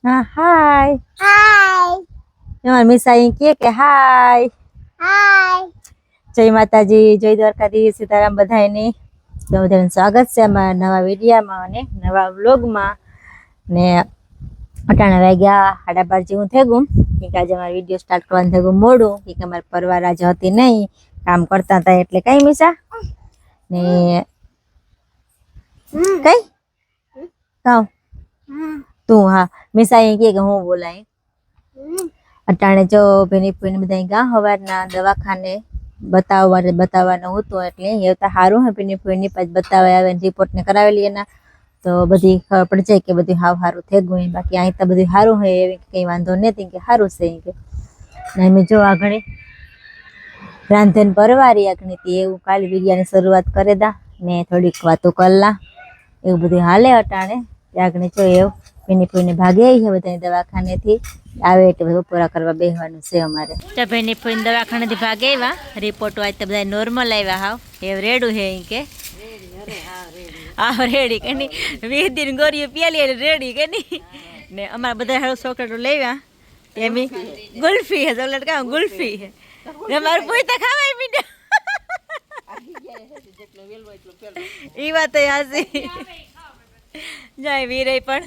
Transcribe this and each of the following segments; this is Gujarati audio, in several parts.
હાય હાય તમારી મિસાઈ કે હાય હાય જય માતાજી, જય દ્વારકાધીશ, સીતારામ બધાયને. તો બધાનું સ્વાગત છે અમારા નવા વિડીયામાં અને નવા વ્લોગમાં. ને અટાણા વાગ્યા 12:30 જેવું થઈ ગયું કે આજે અમારો વિડીયો સ્ટાર્ટ કરવાનું થઈ ગયું મોડું કે અમારે પરવાર આજે હતી નહીં, કામ કરતા હતા એટલે. કઈ મિસા ને કઈ કામ તું? હા, મિસાઈ કે હું બોલાય. અટાણે જો ભેની બધા ગા હવારના દવાખાને બતાવવાનું હતું એટલે એ તો સારું હે ભેની પાછ બતાવવા આવે રિપોર્ટ ને કરાવેલી એના તો બધી ખબર પડી જાય કે બધું હાવ સારું થઈ ગયું. બાકી અહીં તો બધું સારું હોય એવી કઈ વાંધો નથી કે સારું છે કે મેં જો આગળ રાંધન પરવારી આગળ એવું કાલે વિડિયાની શરૂઆત કરે દા ને થોડીક વાતો કરલા એવું બધું હાલે અટાણે આગળ જો એવું ભેની ભાગે છે બધા દવાખાનેથી આવે એટલે બધું પૂરા કરવા બેસવાનું છે અમારે. તો ભેની દવાખાનેથી ભાગે આવ્યા, રિપોર્ટ આજ તો બધા નોર્મલ આવ્યા. હાવ એવું રેડું છે કે હા રેડી કે નહીં, 20 દિન ગોરીઓ પેલી રેડી કે નહીં. ને અમારા બધા હારું ચોકલેટો લેવા એમ ગુલ્ફી હે ચોકલેટ કાં ગુલ્ફી હે અમારું પોઈતા ખાવાય મીડ્યા એ વાત હાસી જાય વીરે પણ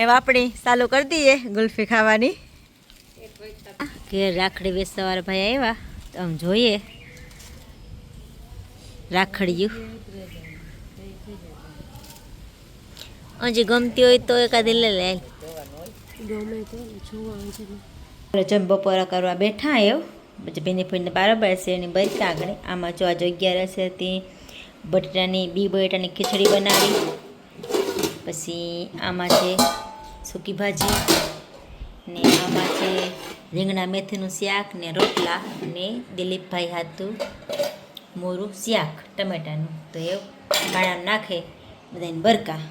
એમ આપણી ચાલુ કરી દઈએ ગુલ્ફી ખાવાની. ઘેર રાખડી વેચ સવારે ભાઈ આવ્યા તો આમ જોઈએ રાખડીયું હજી ગમતી હોય તો એકાદી લે લે. જમ બપોરા કરવા બેઠા એવું પછી બેની ફઈને બરાબર છે એની બરકા આગળ. આમાં જો આજે 11 છે તે બટેટાની બટેટાની ખીચડી બનાવી, પછી આમાં છે સૂકી ભાજી ને આમાં છે રીંગણા મેથીનું શાક ને રોટલા ને દિલીપભાઈ હાથું મોરું શાક ટમેટાનું. તો એવું ભાણામાં નાખે બધાને બરકા.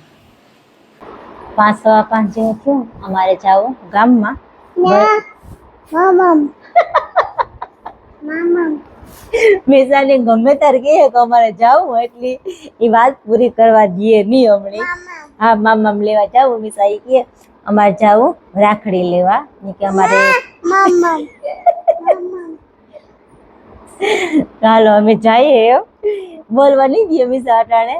5:15 જેવું થયું અમારે જાવું ગામમાં. મિસાને ગમે ત્યારે કહે કે અમારે જાવું એટલે એ વાત પૂરી કરવા દઈએ નહીં હમણાં. હા મામા લેવા જાવું. મિસા કે અમારે જાવું રાખડી લેવા કે અમારે ચાલો અમે જઈએ. બોલવા નહીં દઈએ મિસા અટાણે.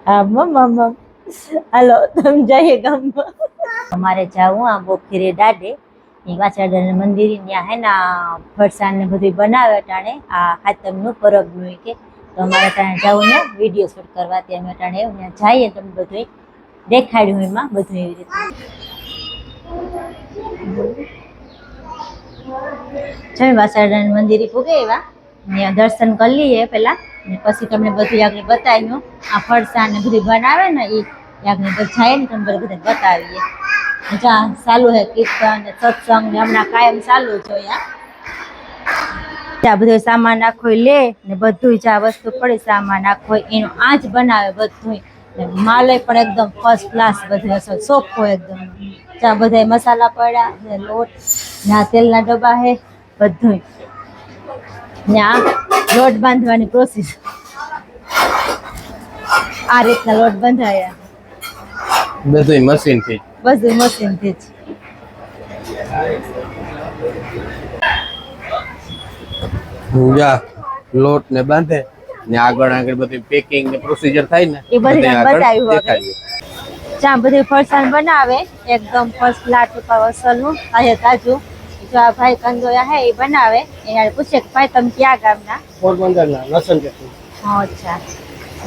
હા મમ હાલો તમે જઈએ ગામમાં. અમારે જાવું આ બોખીરે દાડે વાછરડા મંદિર ત્યાં હે ને ફરસાણ ને બધું બનાવે અટાણે આ ખાતમનું પરબનું કે. તો અમારે ત્યાં જવું ને વિડીયો શૂટ કરવા ત્યાં અમે અટાણે ત્યાં જઈએ તમે બધું દેખાડ્યું એમાં બધું એવી રીતે. જય વાછરડા મંદિરે પૂગે એવા ત્યાં દર્શન કરી લઈએ પેલા ને પછી તમને બધું આગળ બતાવ્યું. આ ફરસાણ ને બધું બનાવે ને એ આગળ જાય ને તમે બધું બતાવીએ. જ્યાં ચાલુ હે કીર્તન ને સત્સંગ ને હમણાં કાયમ ચાલુ જોયા. ત્યાં બધું સામાન નાખો લે ને બધું જ્યાં વસ્તુ પડે સામાન નાખો એનું આજ બનાવે બધું. માલે પણ એકદમ ફર્સ્ટ ક્લાસ બધું અસર ચોખ્ખો એકદમ. ત્યાં બધા મસાલા પડ્યા લોટ ના તેલના ડબ્બા હે બધું. ને આ લોટ બાંધવાની પ્રોસેસ આ રીતના લોટ બંધાયા બધું મશીનથી જ. લોટ ને બાંધે ને આગળ બધી પેકિંગ ને પ્રોસીજર થાય ને એ બધી બતાવ્યું. ચા બધી ફરસાણ બનાવે એકદમ ફર્સ્ટ ક્લાસ ઉપર અસલનું તાજું. જો આ ભાઈ કંદોયા હે એ બનાવે એને પૂછે કે ભાઈ તમે ક્યાં ગામના? પોરબંદરના લસણ ચટણી. અચ્છા.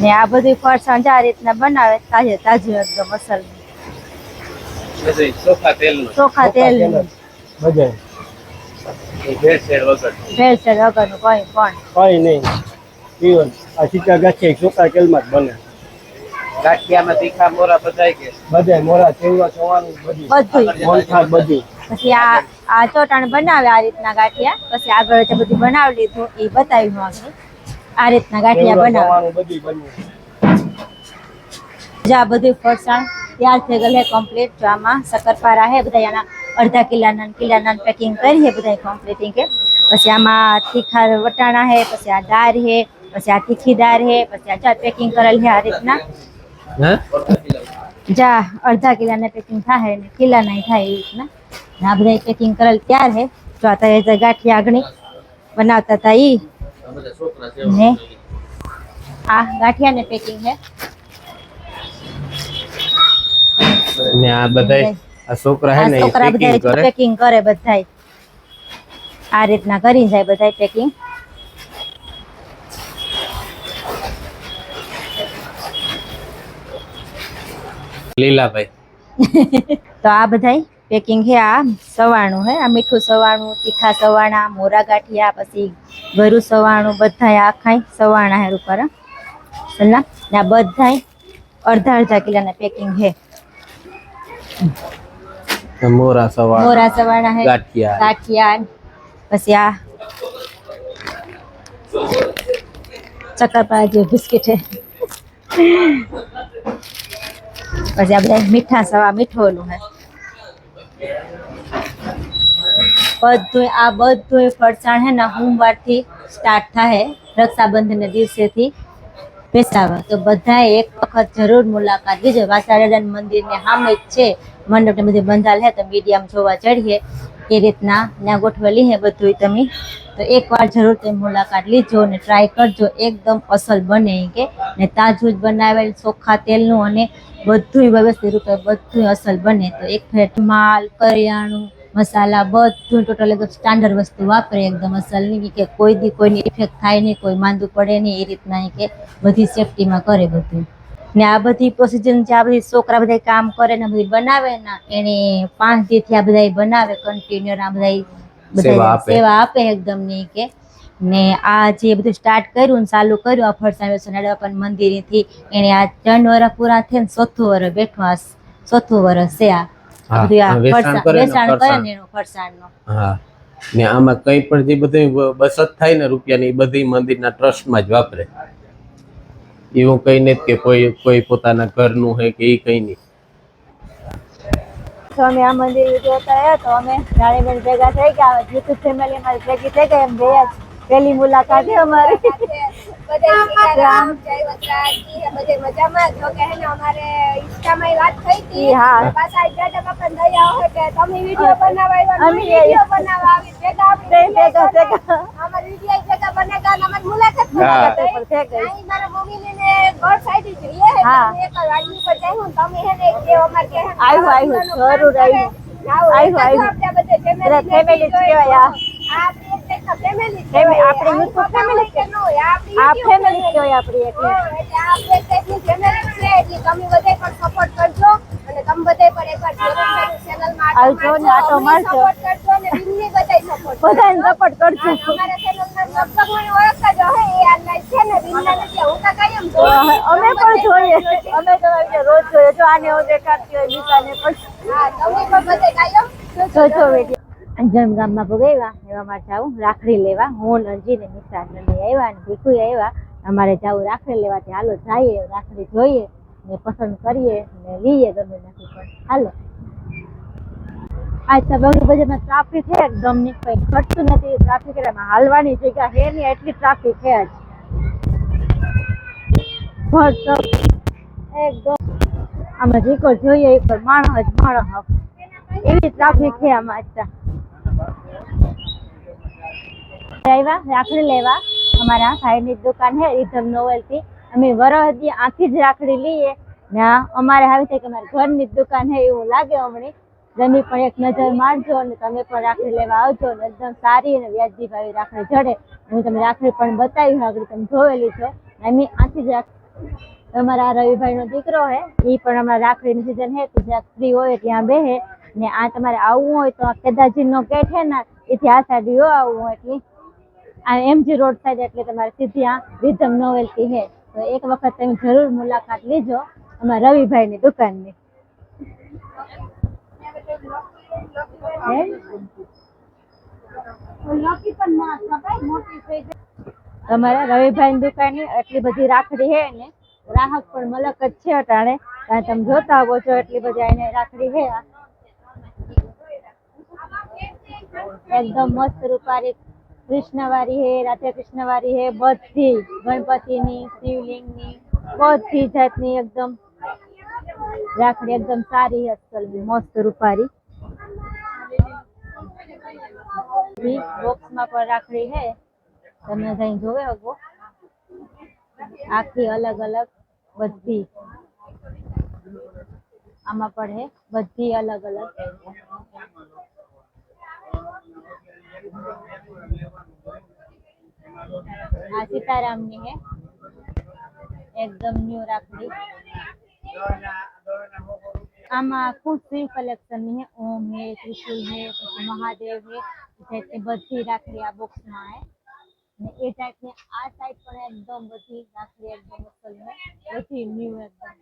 ને આ બધી ફરસાણ આ રીતના બનાવે તાજું એકદમ અસલ ચોખા તેલ બધા ભેળસેળ વગરનું કઈ નહીં. પીવન આ સિક્કા ગાંઠિયા ચોખા તેલમાં જ બને. ગાંઠિયામાં તીખા મોરા બધાય મોરા તેલવા ચવાનું બધું. પછી આ ચોટાણ બનાવે આ રીતના ગાંઠિયા. પછી આગળ જે બધું બનાવી લીધું એ બતાવ્યું આગળ આ રીતના ગાંઠિયા બનાવવાનું બધું. જ્યાં બધું ફરસાણ તૈયાર થઈ ગયેલ કમ્પ્લીટ. જો આમાં શક્કરપારા હે બધા એના અડધા કિલ્લાના પેકિંગ કરી હે બધા કમ્પ્લીટિંગ કે. પછી આમાં તીખા વટાણા હે, પછી આ દાળ હે, પછી આ તીખી દાળ હે, પછી આ પેકિંગ કરેલ હે આ રીતના હે જા અડધા કિલાના પેકિંગ થાય ને કિલાના થાય એવી રીતના ને આ બધા પેકિંગ કરેલ તૈયાર હે જો આ તૈયાર ગાંઠિયા આગળ બનાવતા હતા ઈ ને આ ગાંઠિયા ને પેકિંગ હે ને આ બધાય આ છોકરા હે ને આ છોકરા બધા પેકિંગ કરે બધાય આ રીતના કરી જાય બધાય પેકિંગ લીલાભાઈ તો આ બધાય પેકિંગ હે આ સવાણું હે આ મીઠું સવાણું તીખા સવાણા મોરા ગાંઠિયા પછી ગરું સવાણું બધાય આખાય સવાણા હે ઉપર સલા ને આ બધાય અડધા કિલોના પેકિંગ હે મોરા સવાણા હે ગાંઠિયા પછી આ ચક્કરપારા જેવું બિસ્કિટ હે પછી આ બધા મીઠા સવા મીઠોલું હે બધું ફરસાણ હે ને સોમવારથી સ્ટાર્ટ થાય રક્ષાબંધન દિવસેથી બેસાડવા તો બધા એક વખત જરૂર મુલાકાત લીજો વાસણાદાન મંદિરને સામે જ છે મંડપ ને બધી બંધાલ હે તો મીડિયમ જોવા ચડીએ એ રીતના ત્યાં ગોઠવેલી હે બધું તમે તો એકવાર જરૂર તમે મુલાકાત લીજો ને ટ્રાય કરજો એકદમ અસલ બને કે ને તાજું જ બનાવેલ ચોખ્ખા તેલનું અને બધું વ્યવસ્થિત રૂપે બધું અસલ બને તો એક ફેટ માલ કરિયાણું મસાલા બધું ટોટલ એકદમ સ્ટાન્ડર્ડ વસ્તુ વાપરે એકદમ અસલ નહીં કે કોઈ દી કોઈની ઇફેક્ટ થાય નહીં કોઈ માંદું પડે નહીં એ રીતના કે બધી સેફટીમાં કરે બધું ને આ બધી પ્રોસિજર જે આ બધી છોકરા બધા કામ કરે ને બધી બનાવે ને એને 5 દીથી આ બધા બનાવે કન્ટિન્યુ આ બધા સેવા આપે એકદમ નહીં કે ને આ જે બધું સ્ટાર્ટ કર્યું ને ચાલુ કર્યું આ ફરસાણ વેસણ મંદિરથી એને આ 3 વર્ષ પૂરા થઈને 4થું વર્ષ બેઠું આ 4થું વર્ષ છે આ વેચાણ કરે ને એનું ફરસાણનો હા ને આમાં કઈ પણ જે બધી બચત થાય ને રૂપિયાની બધી મંદિરના ટ્રસ્ટમાં જ વાપરે એવું કઈ નથી કે કોઈ પોતાના ઘરનું હે કે એ કઈ નહીં તો અમે આ મંદિર જોતા આવ્યા તો અમે રાણીબેન ભેગા થઈ ગયા યુટ્યુબ ફેમિલી અમારી ભેગી થઈ ગઈ એમ ગયા પહેલી મુલાકાત છે અમારી અંજન ગામમાં ભોગવ્યા એવા માટે જાવું રાખડી લેવા હું અંજી ને નિશાન આવ્યા ને ભીખુ આવ્યા અમારે જાવું રાખડી લેવાથી હાલો જઈએ રાખડી જોઈએ ને પસંદ કરીએ ને લઈએ ગમે નથી પણ હાલો આજ તો બગડી બજારમાં ટ્રાફિક છે એકદમ ની કઈ ઘટતું નથી ટ્રાફિક એટલે હાલવાની જગ્યા છે ને એટલી ટ્રાફિક છે જ એકદમ આમાં જીકો જોઈએ એક માણસ એવી ટ્રાફિક છે આમાં આજ આવ્યા રાખડી લેવા અમારા ભાઈની દુકાન છે રીધમ નોવેલથી અમે વરહદી આખી જ રાખડી લઈએ ને અમારે આવી છે કે અમારા ઘરની જ દુકાન છે એવું લાગે હમણાં તમે પણ એક નજર મારજો અને તમે પણ રાખડી લેવા આવજો ને એકદમ સારી અને વ્યાજબી ભાવે રાખડી જડે હું તમને રાખડી પણ બતાવી આગળ તમે જોયેલી છો અમે આથી જ તમારા રવિભાઈનો દીકરો હે એ પણ અમારા રાખડીની સિઝન છે તો જ્યાં ફ્રી હોય ત્યાં બેહે ને આ તમારે આવવું હોય તો કેદારજીનો ગેટ છે ને એથી આ સાઈડ આવવું હોય એટલે આ એમજી રોડ સાઈડ એટલે તમારે સીધી આ રીધમ નોવેલ્ટી છે તો એક વખત તમે જરૂર મુલાકાત લેજો અમારા રવિભાઈની દુકાનની તમારા રવિભાઈની દુકાનની એટલી બધી રાખડી છે ને ગ્રાહક પણ મલક જ છે અટાણે કારણ તમે જોતા આવો છો એટલી બધી એને રાખડી છે એકદમ મસ્ત રૂપારી કૃષ્ણવારી હે રાધે કૃષ્ણવારી હે બધી ગણપતિની શિવલિંગની બધી જાતની એકદમ રાખડી એકદમ સારી અસલ મસ્ત રૂપારી બોક્સ માં પણ રાખડી હે તમે કઈ જોવે હકો આખી અલગ અલગ બધી આમાં પણ હે બધી અલગ અલગ આ सीताराम ની है एकदम न्यू રાખડી આમાં ખુશી કલેક્શન ની है ओम है त्रिशूल है महादेव है जैसे બધી રાખડી આ બોક્સ માં है ને એ ટાઈપ ની આ સાઈડ પણ એકદમ બધી રાખડી એકદમ અસલ है બધી ન્યू एकदम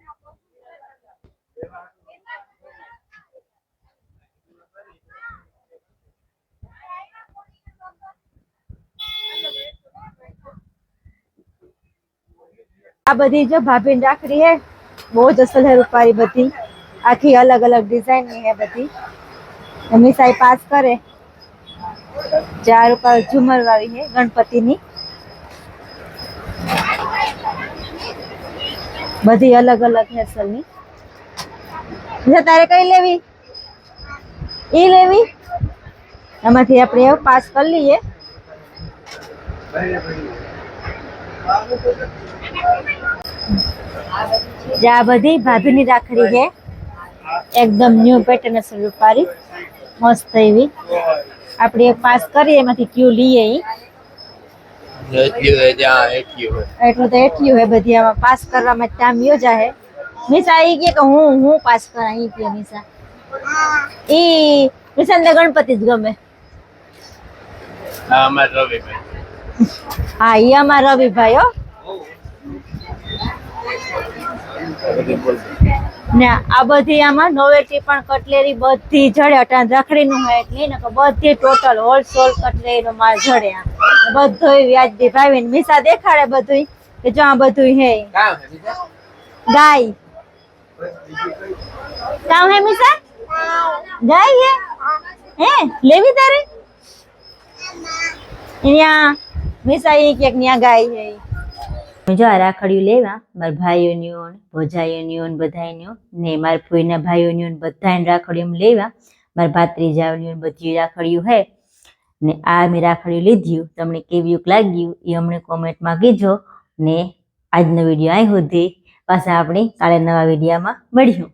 आ बधी जो भाभी રાખડી है बहुत असल है रूपारी बधी आखी अलग अलग डिजाइन ની है बधी हमेशा पास करे 4 ऊपर झूमर वाली है गणपति ની बधी अलग अलग है असल ની જે તારે કઈ લેવી ઈ લેવી આમાંથી આપણે પાસ કરી લઈએ जा बधी भाभी ની રાખડી है एकदम न्यू पैटर्न असल रूपारी मस्त एवी આપણે એક પાસ કરીએ એમાંથી ક્યુ લઈએ ઈ એટલું તો એઠ્યું હે બધી આમાં પાસ કરવામાં ટાઈમ યોજા હે નિશા ઈ કે હું પાસ કરા ઈ કે નિશા ઈ નિશા ને ગણપતિ જ ગમે હા અમાર રવિભાઈ હા ઈ અમાર રવિભાઈ હો ને આ બધી આમાં નોવેલ્ટી પણ કટલેરી બધી જડે અટાણ રાખડી નું હોય એટલે ને બધી ટોટલ હોલસેલ કટલેરી નો માલ જડે આ બધું વ્યાજબી ભાવે ને મિસા દેખાડે બધું કે જો આ બધું હે ગાય કામ હે મિસા ગાય હે લેવી તારે અહીંયા મિસા ઈ કે ન્યા ગાય હે જો આ રાખડીઓ લેવા મારા ભાઈઓની ભોજાઈઓની બધાયની ને મારા ફોઈના ભાઈઓની બધાને રાખડીઓ લેવા મારા ભાત્રીજાઓની બધી રાખડીઓ હે ને આ મેં રાખડીઓ લીધી તમને કેવી લાગ્યું એ અમને કોમેન્ટમાં કીજો ને આજનો વિડીયો અહીં સુધી પાછા આપણે કાલે નવા વિડીયોમાં મળીશું